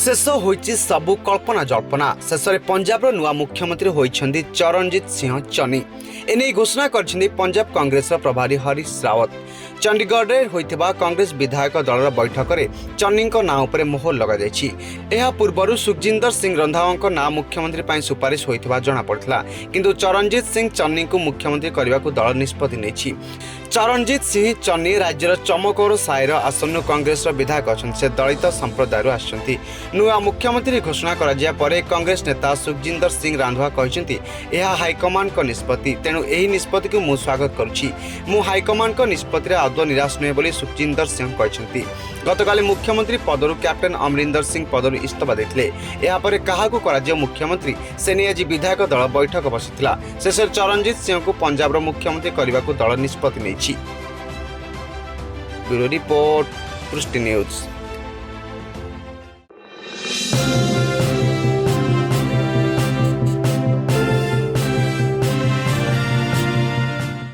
शेष होइछि सबु कल्पना जल्पना। शेष में पंजाब नुआ मुख्यमंत्री होइछन्ति चरणजीत सिंह चन्नी। एने घोषणा कर पंजाब कांग्रेस प्रभारी हरीश रावत। चंडीगढ़ में होइथिबा कांग्रेस विधायक दल बैठक में चन्नी नाँ उपर मोहर लगा पूर्व सुखजिंदर सिंह रंधावा नाँ मुख्यमंत्री पर सुपारिश होइथिबा जणा पड़िथिला, किंतु चरणजीत सिंह चन्नी को मुख्यमंत्री करने को दल निष्पत्ति नेछि। चरणजीत सिंह चन्नी राज्यर चमकौर साहिर आसन्न कांग्रेस विधायक अच्छा। से दलित संप्रदाय आसछन्ति। नुआ मुख्यमंत्री घोषणा करा परे कांग्रेस नेता सुखजिंदर सिंह रांधवा कहते यह हाईकमांड को निष्पत्ति, तेणु यही निष्पत्ति को मु स्वागत करुछि। मु हाईकमांड को निष्पत्ति आदौ निराश नुहे बोली सुखजिंदर सिंह कहते। गतकाली मुख्यमंत्री पदरु कैप्टेन अमरिंदर सिंह पदरु इस्तीफा देथिले। यापर काहाकू कराजियो मुख्यमंत्री से नहीं आज विधायक दल बैठक बसिथिला। शेष चरणजीत सिंह को पंजाब मुख्यमंत्री करने को दल निष्पत्ति नेछि। ब्यूरो रिपोर्ट, पृष्टि न्यूज।